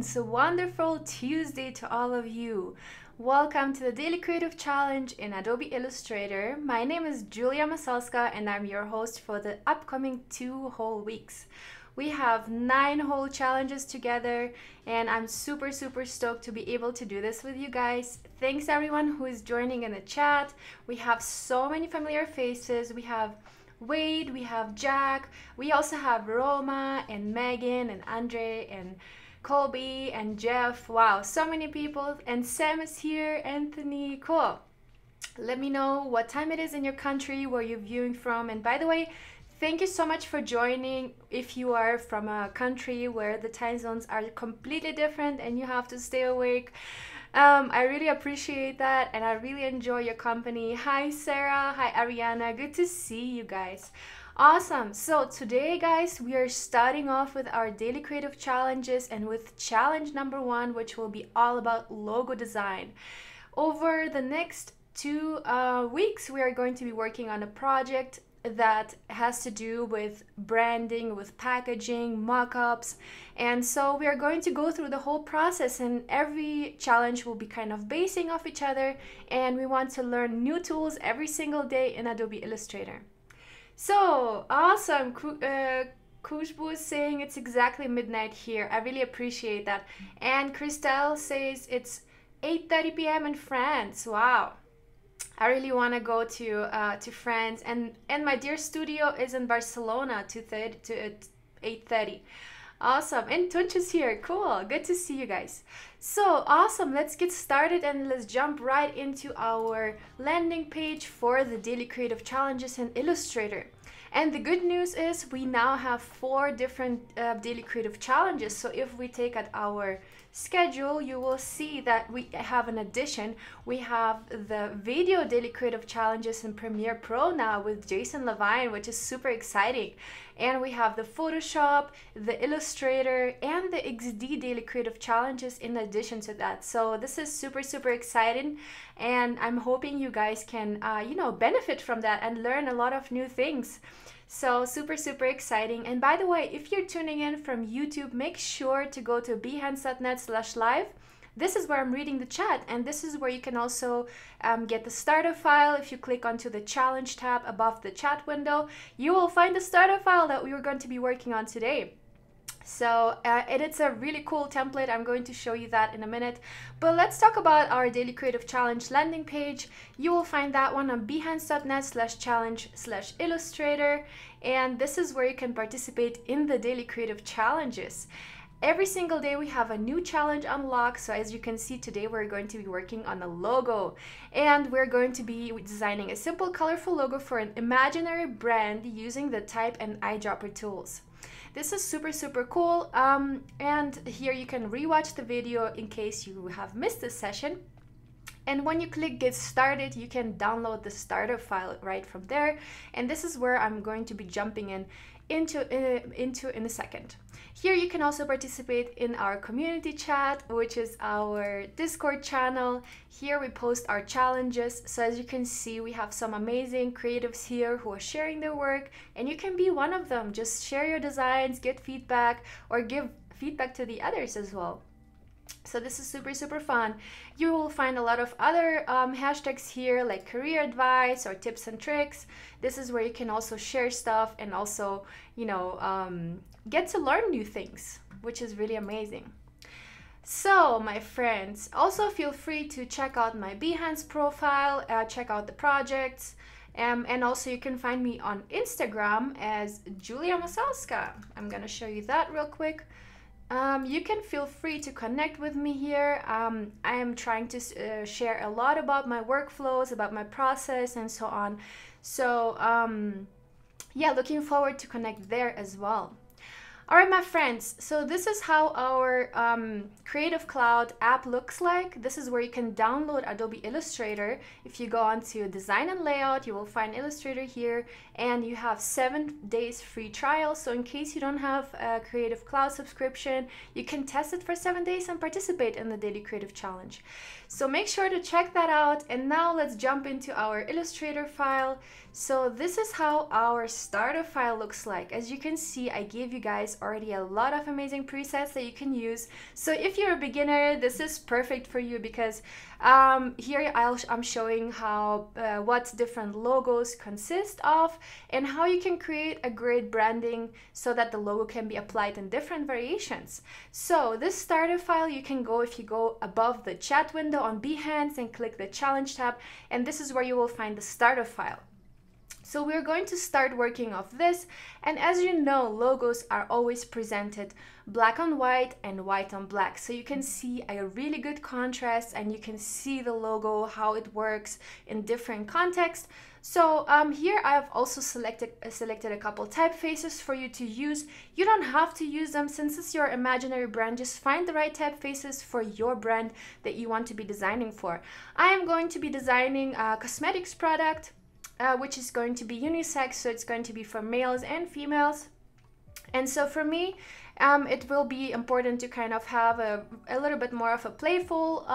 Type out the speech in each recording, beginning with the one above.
friends, a wonderful Tuesday to all of you. Welcome to the Daily Creative Challenge in Adobe Illustrator. My name is Julia Masalska and I'm your host for the upcoming 2 whole weeks. We have 9 whole challenges together and I'm super stoked to be able to do this with you guys. Thanks everyone who is joining in the chat. We have so many familiar faces. We have Wade, we have Jack, we also have Roma and Megan and Andre and Colby and Jeff. Wow, so many people. And Sam is here, Anthony, cool. Let me know what time it is in your country, where you're viewing from. And by the way, thank you so much for joining. If you are from a country where the time zones are completely different and you have to stay awake, I really appreciate that and I really enjoy your company. Hi Sarah, hi Ariana, good to see you guys. Awesome. So today guys, we are starting off with our daily creative challenges and with challenge number 1, which will be all about logo design. Over the next 2 weeks, we are going to be working on a project that has to do with branding, with packaging, mock-ups, and so we are going to go through the whole process, and every challenge will be kind of basing off each other, and we want to learn new tools every single day in Adobe Illustrator. So awesome. Kushbu is saying it's exactly midnight here. I really appreciate that. And Christelle says it's 8:30 p.m. in France. Wow. I really want to go to France, and my dear studio is in Barcelona, 2:30 to 8:30. Awesome. And Tunch is here. Cool. Good to see you guys. So awesome. Let's get started and let's jump right into our landing page for the daily creative challenges in Illustrator. And the good news is we now have 4 different daily creative challenges. So if we take at our schedule, you will see that we have an addition. We have the video daily creative challenges in Premiere Pro now with Jason Levine, which is super exciting. And we have the Photoshop, the Illustrator, and the XD daily creative challenges in addition to that. So this is super exciting, and I'm hoping you guys can benefit from that and learn a lot of new things. So super exciting. And by the way, if you're tuning in from YouTube, make sure to go to behance.net/live. This is where I'm reading the chat, and this is where you can also get the starter file. If you click onto the challenge tab above the chat window, you will find the starter file that we were going to be working on today. So it's a really cool template. I'm going to show you that in a minute. But let's talk about our Daily Creative Challenge landing page. You will find that one on behance.net/challenge/illustrator. And this is where you can participate in the Daily Creative Challenges. Every single day we have a new challenge unlocked. So as you can see today, we're going to be working on a logo. And we're going to be designing a simple, colorful logo for an imaginary brand using the Type and Eyedropper tools. This is super cool, and here you can rewatch the video in case you have missed this session. And when you click get started, you can download the starter file right from there. And this is where I'm going to be jumping into in a second. Here you can also participate in our community chat, which is our Discord channel. Here we post our challenges. So as you can see, we have some amazing creatives here who are sharing their work, and you can be one of them. Just share your designs, get feedback, or give feedback to the others as well. So this is super fun. You will find a lot of other hashtags here, like career advice or tips and tricks. This is where you can also share stuff and also, get to learn new things, which is really amazing. So my friends, also feel free to check out my Behance profile, check out the projects, and also you can find me on Instagram as Julia Masalska. I'm gonna show you that real quick. You can feel free to connect with me here. I am trying to share a lot about my workflows, about my process, and so on. So yeah, looking forward to connect there as well. All right, my friends, so this is how our Creative Cloud app looks like. This is where you can download Adobe Illustrator. If you go on to Design and Layout, you will find Illustrator here, and you have 7 days free trial. So in case you don't have a Creative Cloud subscription, you can test it for 7 days and participate in the Daily Creative Challenge. So make sure to check that out. And now let's jump into our Illustrator file. So this is how our starter file looks like. As you can see, I gave you guys already a lot of amazing presets that you can use. So if you're a beginner, this is perfect for you because here I'm showing how what different logos consist of and how you can create a great branding so that the logo can be applied in different variations. So this starter file, you can go, if you go above the chat window on Behance and click the challenge tab, and this is where you will find the starter file. So we're going to start working off this, and as you know, logos are always presented black on white and white on black. So you can see a really good contrast and you can see the logo, how it works in different contexts. So here I've also selected a couple typefaces for you to use. You don't have to use them since it's your imaginary brand. Just find the right typefaces for your brand that you want to be designing for. I am going to be designing a cosmetics product, which is going to be unisex, so it's going to be for males and females. And so for me, it will be important to kind of have a little bit more of a playful,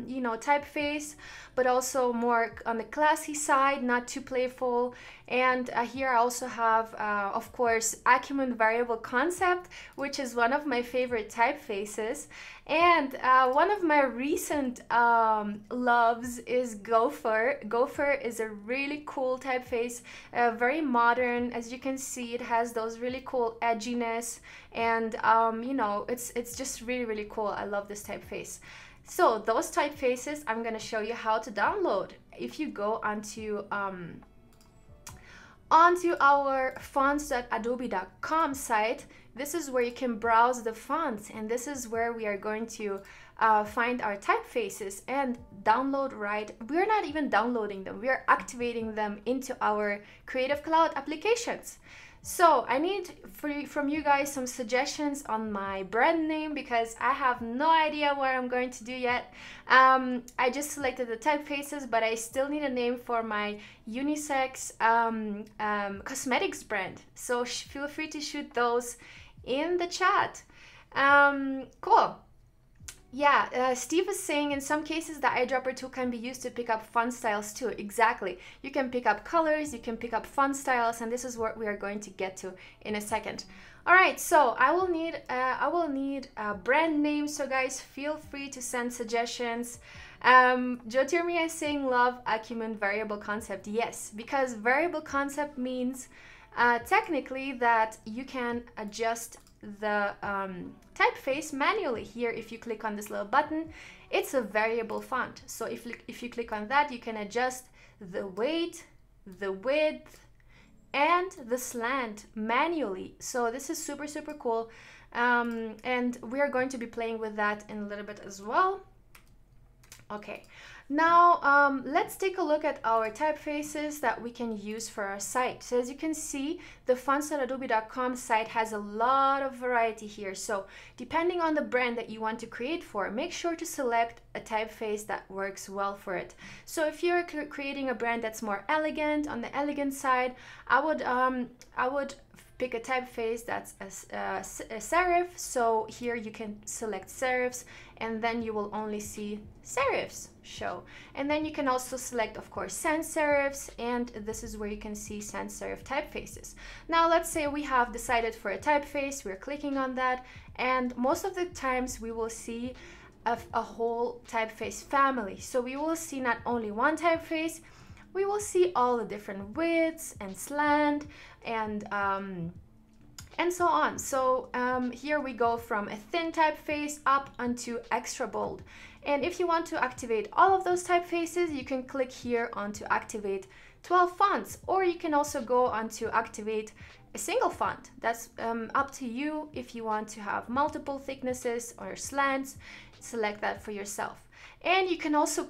you know, typeface, but also more on the classy side, not too playful. And here I also have, of course, Acumen Variable Concept, which is one of my favorite typefaces. And one of my recent loves is Gopher. Gopher is a really cool typeface, very modern. As you can see, it has those really cool edginess, and you know, it's just really, really cool. I love this typeface. So those typefaces I'm going to show you how to download. If you go onto our fonts.adobe.com site, this is where you can browse the fonts, and this is where we are going to find our typefaces and download. Right, we're not even downloading them, we are activating them into our Creative Cloud applications. So I need from you guys some suggestions on my brand name because I have no idea what I'm going to do yet. I just selected the typefaces, but I still need a name for my unisex cosmetics brand. So feel free to shoot those in the chat. Cool. Yeah, Steve is saying in some cases the eyedropper tool can be used to pick up font styles too. Exactly. You can pick up colors, you can pick up font styles, and this is what we are going to get to in a second. All right, so I will need a brand name. So guys, feel free to send suggestions. Jyotirmi is saying love Acumen Variable Concept. Yes, because variable concept means technically that you can adjust the typeface manually. Here, if you click on this little button, it's a variable font. So if you click on that, you can adjust the weight, the width, and the slant manually. So this is super, super cool. And we are going to be playing with that in a little bit as well. Okay, now let's take a look at our typefaces that we can use for our site. So as you can see, the fonts.adobe.com site has a lot of variety here. So depending on the brand that you want to create for, make sure to select a typeface that works well for it. So if you're creating a brand that's more elegant, on the elegant side, I would pick a typeface that's a serif. So here you can select serifs, and then you will only see serifs show. And then you can also select, of course, sans serifs, and this is where you can see sans serif typefaces. Now let's say we have decided for a typeface, we're clicking on that, and most of the times we will see a whole typeface family. So we will see not only one typeface, we will see all the different widths and slant and so on. So here we go from a thin typeface up onto extra bold. And if you want to activate all of those typefaces, you can click here on to activate 12 fonts, or you can also go on to activate a single font. That's up to you. If you want to have multiple thicknesses or slants, select that for yourself. And you can also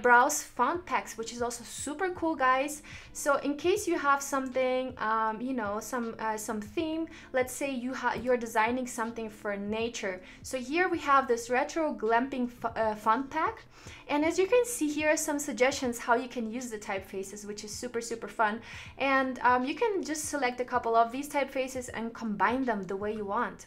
browse font packs, which is also super cool, guys. So in case you have something, you know, some theme, let's say you're designing something for nature. So here we have this retro glamping font pack. And as you can see, here are some suggestions how you can use the typefaces, which is super, super fun. And you can just select a couple of these typefaces and combine them the way you want.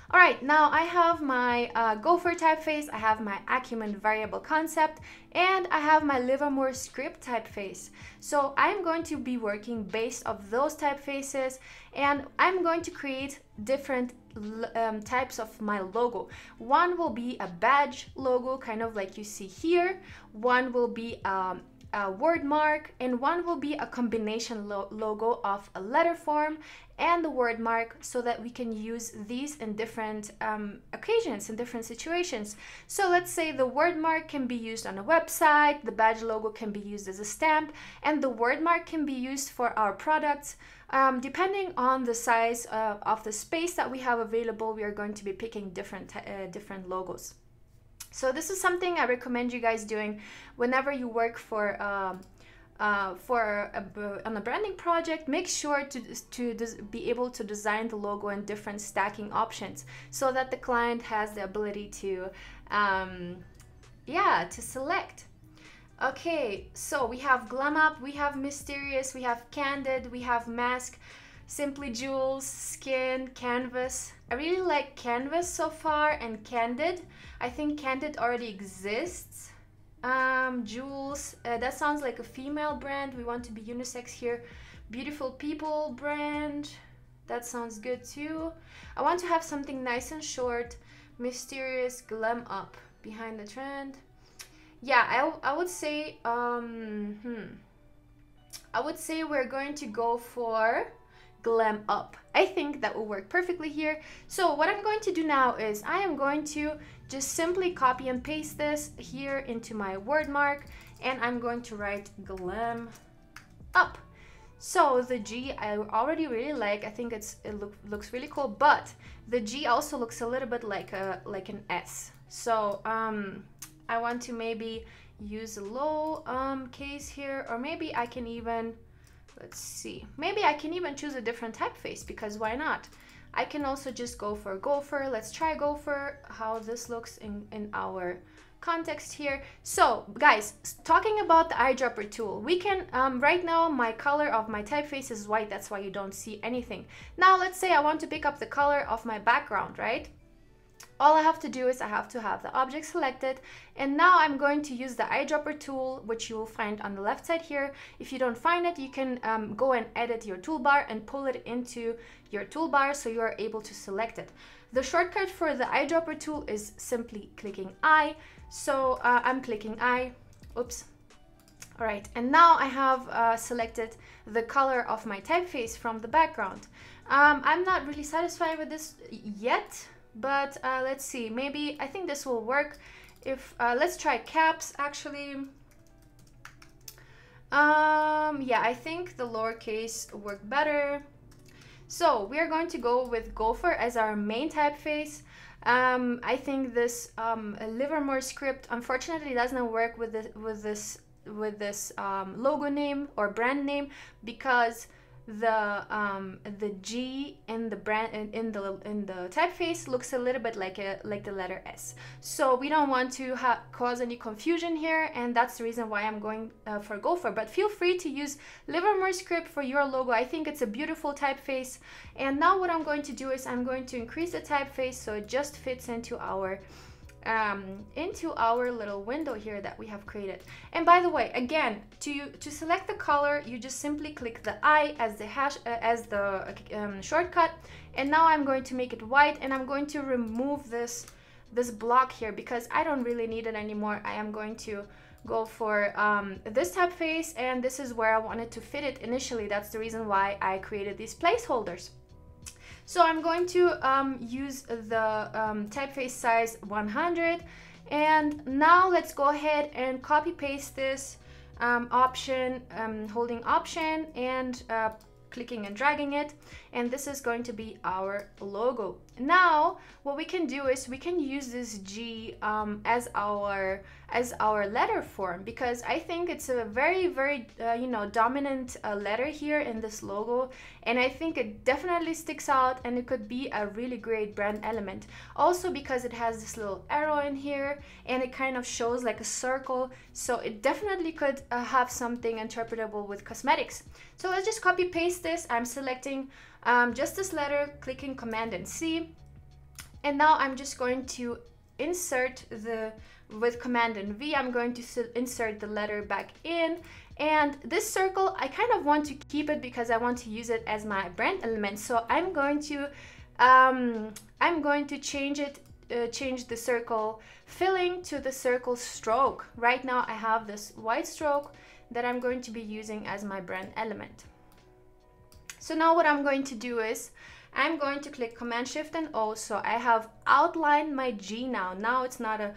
All right, now I have my Gopher typeface, I have my Acumen variable concept, and I have my Livermore script typeface. So I'm going to be working based off those typefaces, and I'm going to create different types of my logo. One will be a badge logo, kind of like you see here. One will be a word mark, and one will be a combination logo of a letter form and the word mark, so that we can use these in different occasions, in different situations. So let's say the word mark can be used on a website, the badge logo can be used as a stamp, and the word mark can be used for our products. Depending on the size of the space that we have available, we are going to be picking different logos. So this is something I recommend you guys doing whenever you work on a branding project. Make sure to be able to design the logo in different stacking options, so that the client has the ability to select. Okay, so we have Glam Up, we have Mysterious, we have Candid, we have Mask, Simply Jewels, Skin, Canvas. I really like Canvas so far, and Candid. I think Candid already exists. Jewels, that sounds like a female brand. We want to be unisex here. Beautiful People brand, that sounds good too. I want to have something nice and short. Mysterious, Glam Up, Behind the Trend. Yeah, I would say I would say we're going to go for Glam Up. I think that will work perfectly here. So what I'm going to do now is I am going to just simply copy and paste this here into my word mark, and I'm going to write Glam Up. So the G I already really like. I think it looks really cool, but the G also looks a little bit like an S. So I want to maybe use a low case here, or maybe I can even, let's see, maybe I can even choose a different typeface, because why not? I can also just go for Gopher. Let's try Gopher, how this looks in our context here. So guys, talking about the eyedropper tool, we can right now my color of my typeface is white, that's why you don't see anything. Now let's say I want to pick up the color of my background, right? All I have to do is I have to have the object selected, and now I'm going to use the eyedropper tool, which you will find on the left side here. If you don't find it, you can go and edit your toolbar and pull it into your toolbar, so you are able to select it. The shortcut for the eyedropper tool is simply clicking I. So I'm clicking I. Oops. All right, and now I have selected the color of my typeface from the background. I'm not really satisfied with this yet, but let's see, maybe I think this will work. If let's try caps actually. Yeah, I think the lowercase work better. So we are going to go with Gopher as our main typeface. I think this Livermore script unfortunately doesn't work with this logo name or brand name, because the G in the brand in the typeface looks a little bit like the letter S. So we don't want to cause any confusion here, and that's the reason why I'm going for Gopher. But feel free to use Livermore script for your logo. I think it's a beautiful typeface. And now what I'm going to do is I'm going to increase the typeface so it just fits into our little window here that we have created. And by the way, again, to select the color, you just simply click the I as the shortcut. And now I'm going to make it white, and I'm going to remove this block here because I don't really need it anymore. I am going to go for this typeface, and this is where I wanted to fit it initially. That's the reason why I created these placeholders. So I'm going to use the typeface size 100, and now let's go ahead and copy paste this option, holding option and clicking and dragging it, and this is going to be our logo. Now what we can do is we can use this G as our letter form, because I think it's a very dominant letter here in this logo, and I think it definitely sticks out, and it could be a really great brand element. Also because it has this little arrow in here, and it kind of shows like a circle, so it definitely could have something interpretable with cosmetics. So let's just copy paste this. I'm selecting just this letter, clicking Command and C, And now I'm just going to insert with Command and V, I'm going to insert the letter back in. And this circle, I kind of want to keep it because I want to use it as my brand element. So I'm going to change the circle filling to the circle stroke. Right now I have this white stroke that I'm going to be using as my brand element. So now what I'm going to do is I'm going to click Command Shift and O. So I have outlined my G now. Now it's not a,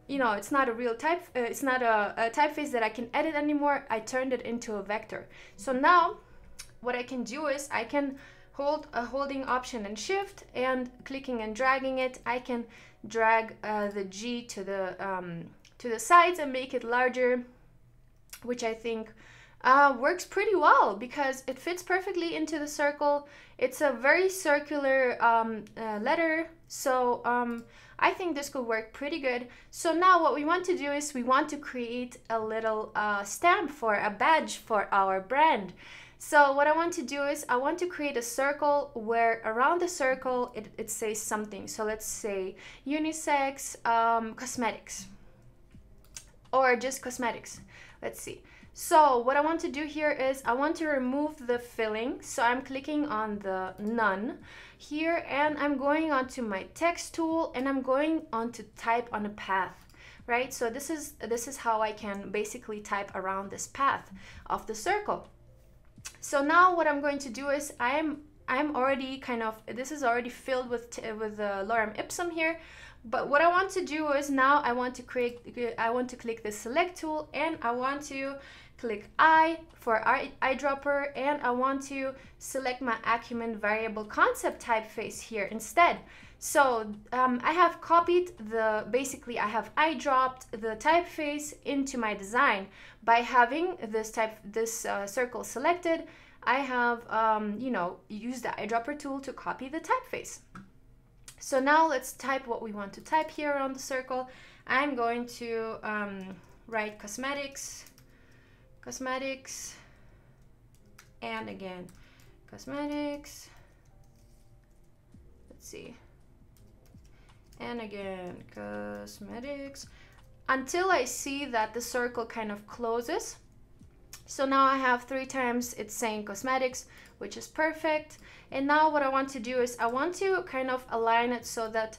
it's not a real type, it's not a typeface that I can edit anymore. I turned it into a vector. So now what I can do is I can holding Option and Shift and clicking and dragging it, I can drag the G to the sides and make it larger, which I think works pretty well because it fits perfectly into the circle. It's a very circular letter, so I think this could work pretty good. So now what we want to do is we want to create a little stamp for a badge for our brand. So what I want to do is I want to create a circle where around the circle it says something. So let's say unisex cosmetics, or just cosmetics. Let's see. So what I want to do here is I want to remove the filling. So I'm clicking on the none here and I'm going onto my text tool and I'm going on to type on a path, right? So this is how I can basically type around this path of the circle. So now what I'm going to do is I'm already this is already filled with lorem ipsum here. But what I want to do is now I want to click the select tool and I want to click I for eyedropper and I want to select my Acumen variable concept typeface here instead. So I have copied basically I have eyedropped the typeface into my design by having this circle selected. I have used the eyedropper tool to copy the typeface. So now let's type what we want to type here around the circle. I'm going to write cosmetics, and again cosmetics. Let's see. And again cosmetics until I see that the circle kind of closes. So now I have 3 times it's saying cosmetics, which is perfect. And now what I want to do is I want to kind of align it so that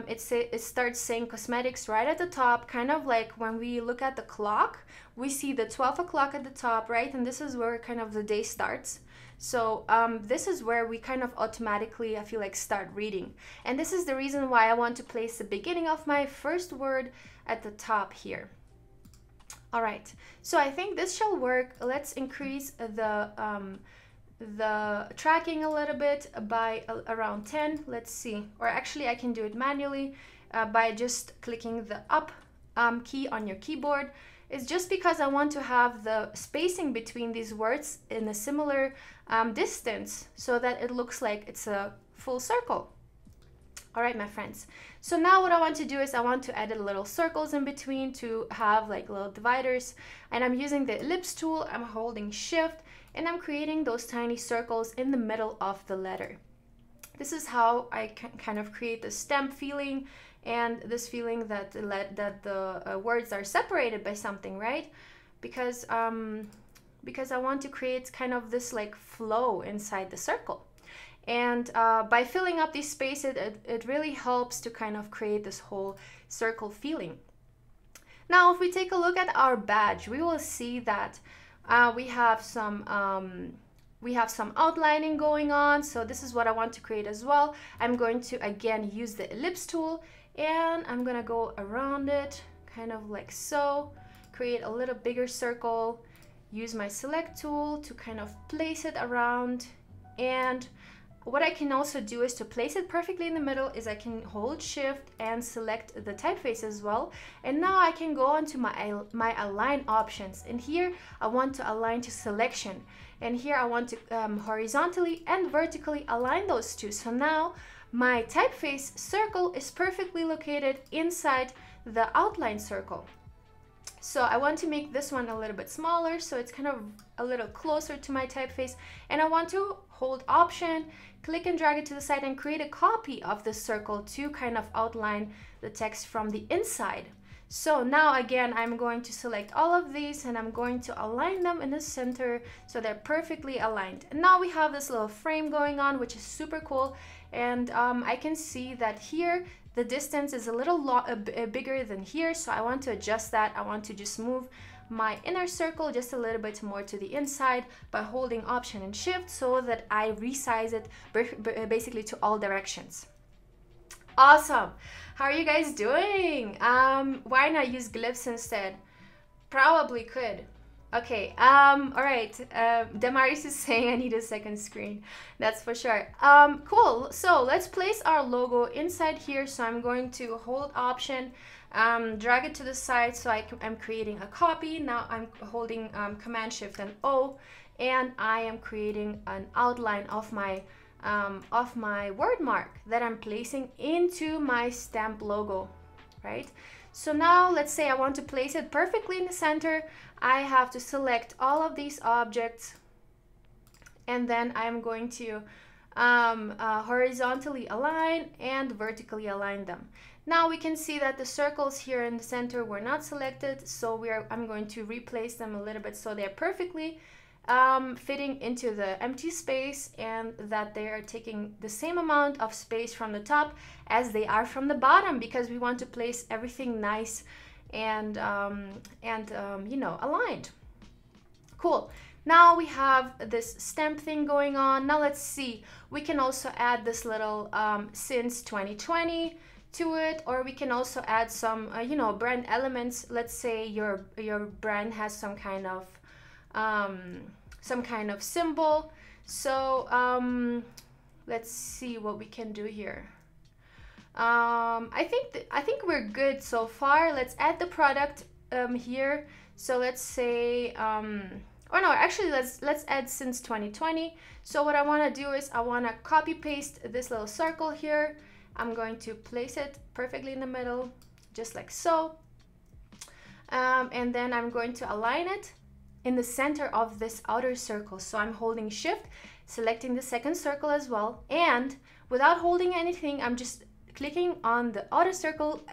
it starts saying cosmetics right at the top, kind of like when we look at the clock, we see the 12 o'clock at the top, right? And this is where kind of the day starts. So this is where we kind of automatically, I feel like, start reading. And this is the reason why I want to place the beginning of my first word at the top here. All right, so I think this shall work. Let's increase the tracking a little bit by around 10. Let's see, or actually I can do it manually by just clicking the up key on your keyboard. It's just because I want to have the spacing between these words in a similar distance so that it looks like it's a full circle. All right, my friends. So now what I want to do is I want to add little circles in between to have like little dividers. And I'm using the ellipse tool. I'm holding Shift and I'm creating those tiny circles in the middle of the letter. This is how I can kind of create the stamp feeling and this feeling that the words are separated by something, right? Because I want to create kind of this like flow inside the circle. And by filling up these spaces, it really helps to kind of create this whole circle feeling. Now, if we take a look at our badge, we will see that we have some outlining going on. So this is what I want to create as well. I'm going to again use the ellipse tool and I'm gonna go around it, kind of like so, create a little bigger circle, use my select tool to kind of place it around. And what I can also do is to place it perfectly in the middle is I can hold Shift and select the typeface as well. And now I can go on to my align options. And here I want to align to selection. And here I want to horizontally and vertically align those two. So now my typeface circle is perfectly located inside the outline circle. So I want to make this one a little bit smaller, so it's kind of a little closer to my typeface. And I want to hold Option, click and drag it to the side and create a copy of the circle to kind of outline the text from the inside. So now again, I'm going to select all of these and I'm going to align them in the center so they're perfectly aligned. And now we have this little frame going on, which is super cool. And I can see that here the distance is a little bigger than here, so I want to adjust that. I want to just move my inner circle just a little bit more to the inside by holding Option and Shift so that I resize it basically to all directions. Awesome. How are you guys doing? Why not use glyphs instead? Probably could. Okay, all right. Damaris is saying I need a second screen. That's for sure. Cool. So let's place our logo inside here. So I'm going to hold Option, drag it to the side so I'm creating a copy. Now I'm holding Command Shift and O, and I am creating an outline of my word mark that I'm placing into my stamp logo, right? So now let's say I want to place it perfectly in the center. I have to select all of these objects and then I'm going to horizontally align and vertically align them. Now we can see that the circles here in the center were not selected, so I'm going to replace them a little bit so they're perfectly fitting into the empty space and that they are taking the same amount of space from the top as they are from the bottom, because we want to place everything nice and you know, aligned. Cool. Now we have this stamp thing going on. Now let's see, we can also add this little since 2020 to it, or we can also add some you know, brand elements. Let's say your brand has some kind of symbol. So let's see what we can do here. I think we're good so far. Let's add the product here. So let's say or no, actually let's add since 2020. So what I want to do is I want to copy paste this little circle here. I'm going to place it perfectly in the middle, just like so. And then I'm going to align it in the center of this outer circle. So I'm holding Shift, selecting the second circle as well, and without holding anything, I'm just clicking on the outer circle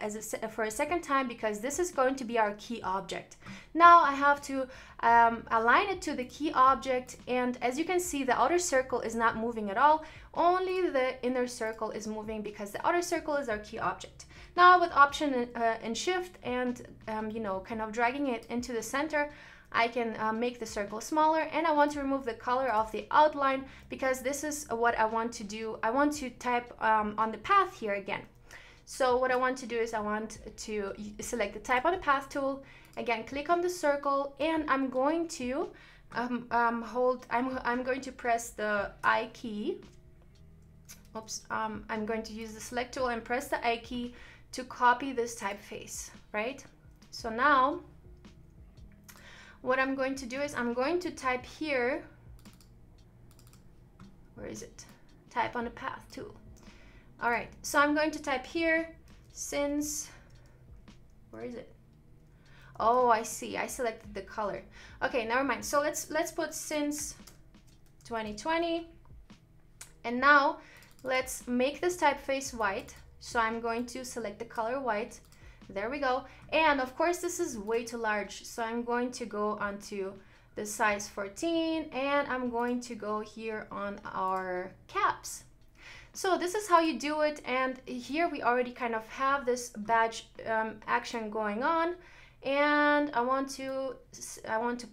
for a second time, because this is going to be our key object. Now I have to align it to the key object, and as you can see, the outer circle is not moving at all, only the inner circle is moving because the outer circle is our key object. Now with Option and Shift and you know, kind of dragging it into the center, I can make the circle smaller, and I want to remove the color of the outline because this is what I want to do. I want to type on the path here again. So what I want to do is I want to select the Type on the Path tool, again click on the circle, and I'm going to I'm going to press the I key. Oops, I'm going to use the Select tool and press the I key to copy this typeface, right? So now what I'm going to do is I'm going to type here, where is it? Type on the Path tool. All right, so I'm going to type here since, where is it? Oh, I see, I selected the color. Okay, never mind. So let's put since 2020, and now let's make this typeface white. So I'm going to select the color white. There we go. And of course this is way too large, so I'm going to go onto the size 14 and I'm going to go here on our caps. So this is how you do it, and here we already kind of have this badge action going on, and I want to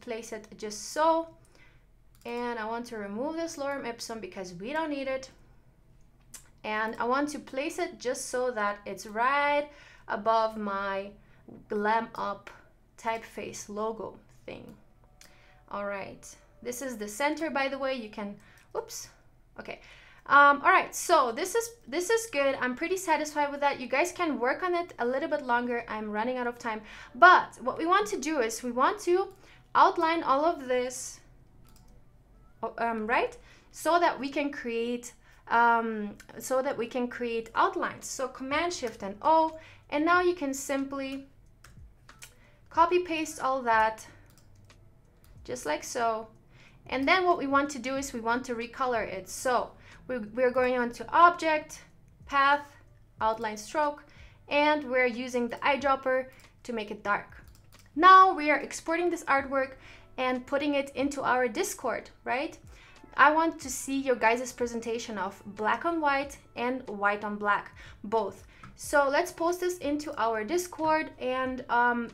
place it just so, and I want to remove this lorem ipsum because we don't need it, and I want to place it just so that it's right above my Glam Up typeface logo thing. All right, this is the center, by the way. You can, oops, okay. All right, so this is good. I'm pretty satisfied with that. You guys can work on it a little bit longer. I'm running out of time, but what we want to do is we want to outline all of this, right, so that we can create outlines. So Command Shift and O, and now you can simply copy paste all that, just like so. And then what we want to do is we want to recolor it. So we're going on to Object, Path, Outline Stroke, and we're using the eyedropper to make it dark. Now we are exporting this artwork and putting it into our Discord, right? I want to see your guys' presentation of black on white and white on black, both. So let's post this into our Discord, and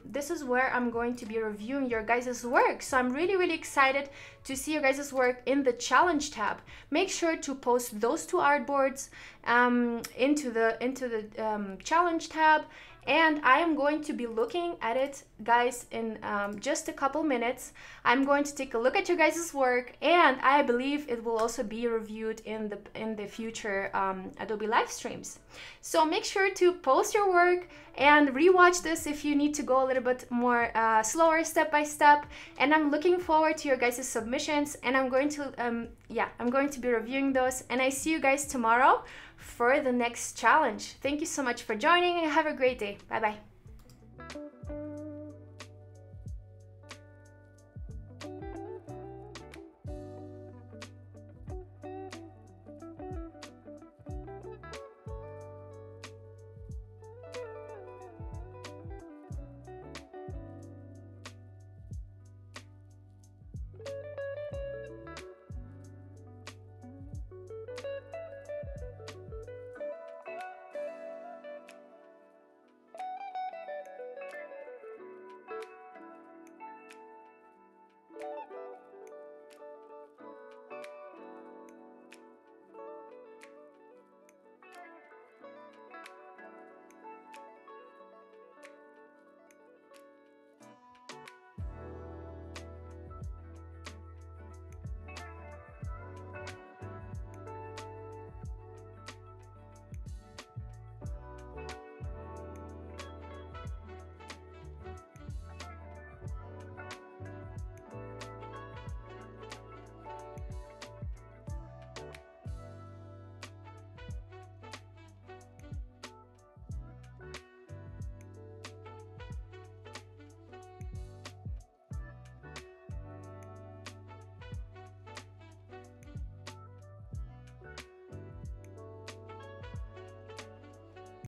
this is where I'm going to be reviewing your guys' work. So I'm really excited to see your guys' work in the challenge tab. Make sure to post those two artboards into the challenge tab, and I am going to be looking at it, guys, in just a couple minutes. I'm going to take a look at your guys' work, and I believe it will also be reviewed in the future Adobe live streams. So make sure to post your work and rewatch this if you need to go a little bit more slower, step by step. And I'm looking forward to your guys' submissions, and I'm going to be reviewing those. And I see you guys tomorrow for the next challenge. Thank you so much for joining, and have a great day. Bye bye.